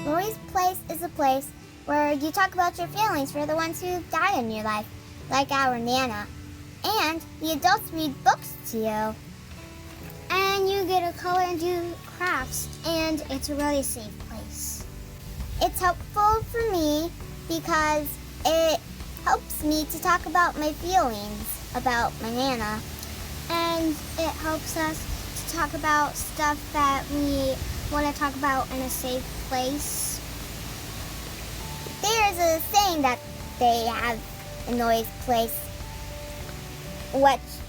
Lory's Place is a place where you talk about your feelings for the ones who died in your life, like our Nana. And the adults read books to you. And you get to color and do crafts, and it's a really safe place. It's helpful for me because it helps me to talk about my feelings about my Nana. And it helps us to talk about stuff that we want to talk about in a safe place. There's a saying that they have in Lory's Place. What's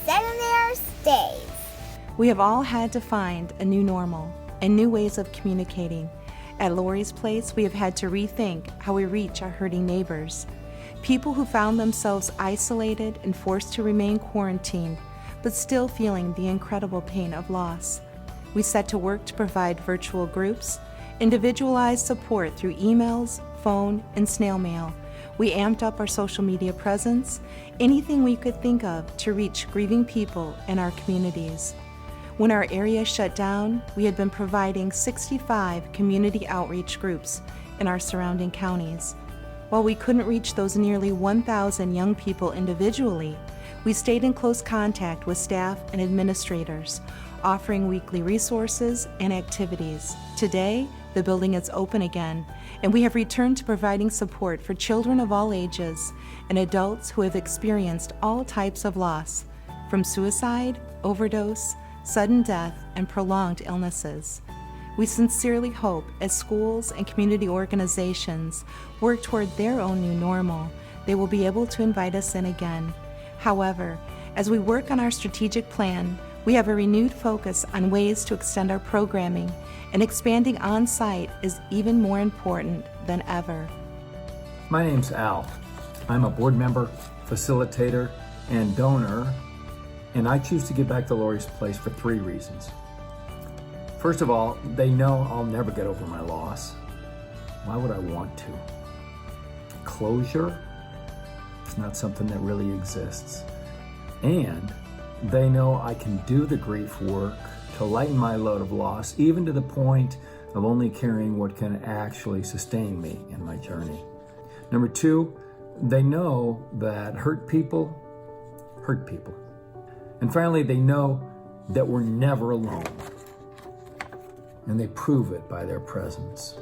said in there stays. We have all had to find a new normal and new ways of communicating. At Lory's Place, we have had to rethink how we reach our hurting neighbors. People who found themselves isolated and forced to remain quarantined, but still feeling the incredible pain of loss. We set to work to provide virtual groups, individualized support through emails, phone, and snail mail. We amped up our social media presence, anything we could think of to reach grieving people in our communities. When our area shut down, we had been providing 65 community outreach groups in our surrounding counties. While we couldn't reach those nearly 1,000 young people individually, we stayed in close contact with staff and administrators, offering weekly resources and activities. Today, the building is open again, and we have returned to providing support for children of all ages and adults who have experienced all types of loss, from suicide, overdose, sudden death, and prolonged illnesses. We sincerely hope as schools and community organizations work toward their own new normal, they will be able to invite us in again. However, as we work on our strategic plan, we have a renewed focus on ways to extend our programming, and expanding on-site is even more important than ever. My name's Al. I'm a board member, facilitator, and donor, and I choose to give back to Lory's Place for 3 reasons. First of all, they know I'll never get over my loss. Why would I want to? Closure? It's not something that really exists. And they know I can do the grief work to lighten my load of loss, even to the point of only carrying what can actually sustain me in my journey. Number 2, they know that hurt people hurt people. And finally, they know that we're never alone. And they prove it by their presence.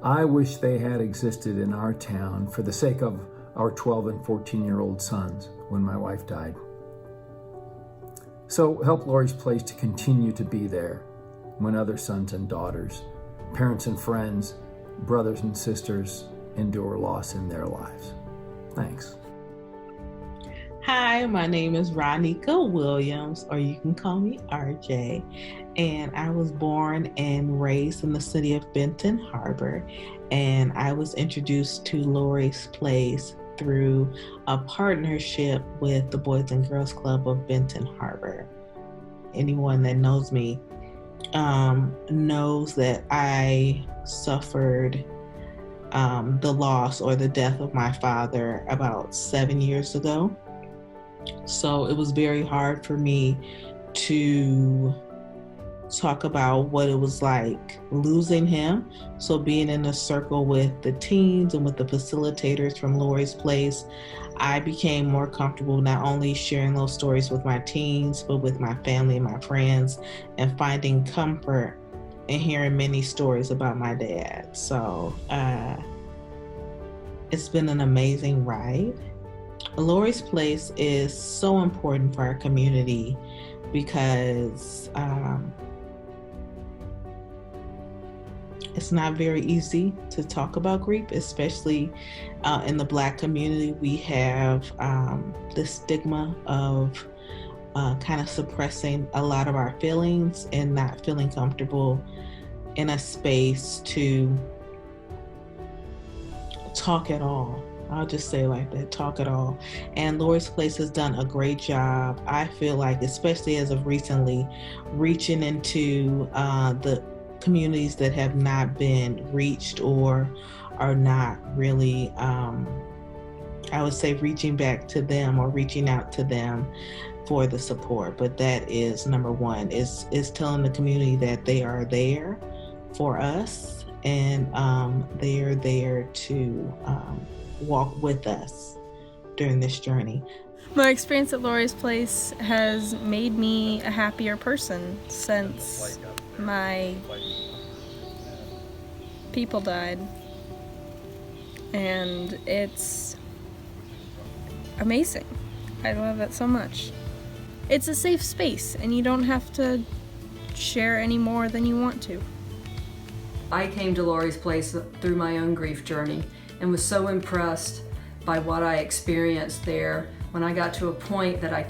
I wish they had existed in our town for the sake of our 12 and 14-year-old sons when my wife died. So help Lory's Place to continue to be there when other sons and daughters, parents and friends, brothers and sisters endure loss in their lives. Thanks. Hi, my name is Ronika Williams, or you can call me RJ, and I was born and raised in the city of Benton Harbor, and I was introduced to Lory's Place through a partnership with the Boys and Girls Club of Benton Harbor. Anyone that knows me knows that I suffered the loss or the death of my father about 7 years ago. So it was very hard for me to talk about what it was like losing him. So being in a circle with the teens and with the facilitators from Lory's Place, I became more comfortable not only sharing those stories with my teens, but with my family and my friends, and finding comfort in hearing many stories about my dad. So it's been an amazing ride. Lory's Place is so important for our community because it's not very easy to talk about grief, especially in the Black community. We have the stigma of kind of suppressing a lot of our feelings and not feeling comfortable in a space to talk at all. I'll just say like that, talk at all. And Lory's Place has done a great job, I feel like, especially as of recently, reaching into the communities that have not been reached or are not really, I would say, reaching back to them or reaching out to them for the support. But that is number one, is telling the community that they are there for us, and they are there to walk with us during this journey. My experience at Lory's Place has made me a happier person since my people died, and it's amazing. I love it so much. It's a safe space, and you don't have to share any more than you want to. I came to Lory's Place through my own grief journey and was so impressed by what I experienced there. When I got to a point that I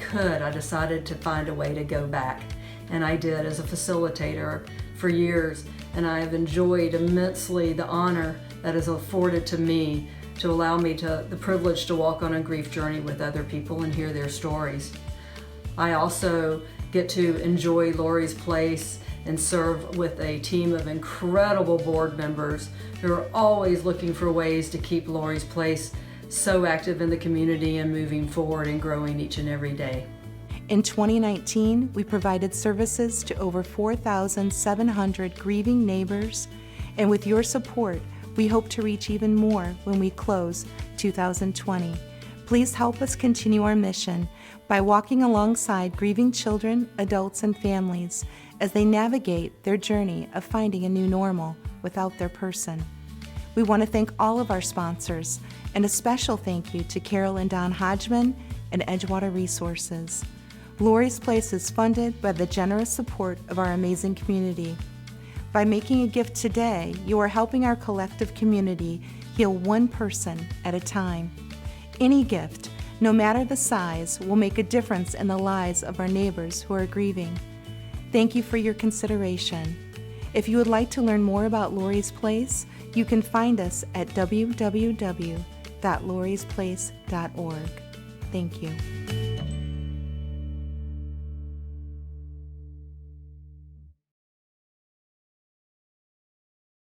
decided to find a way to go back. And I did as a facilitator for years, and I have enjoyed immensely the honor that is afforded to me to allow me the privilege to walk on a grief journey with other people and hear their stories. I also get to enjoy Lory's Place and serve with a team of incredible board members who are always looking for ways to keep Lory's Place so active in the community and moving forward and growing each and every day. In 2019, we provided services to over 4,700 grieving neighbors, and with your support, we hope to reach even more when we close 2020. Please help us continue our mission by walking alongside grieving children, adults, and families as they navigate their journey of finding a new normal without their person. We want to thank all of our sponsors, and a special thank you to Carol and Don Hodgman and Edgewater Resources. Lory's Place is funded by the generous support of our amazing community. By making a gift today, you are helping our collective community heal one person at a time. Any gift, no matter the size, will make a difference in the lives of our neighbors who are grieving. Thank you for your consideration. If you would like to learn more about Lory's Place, you can find us at www.lorysplace.org. Thank you.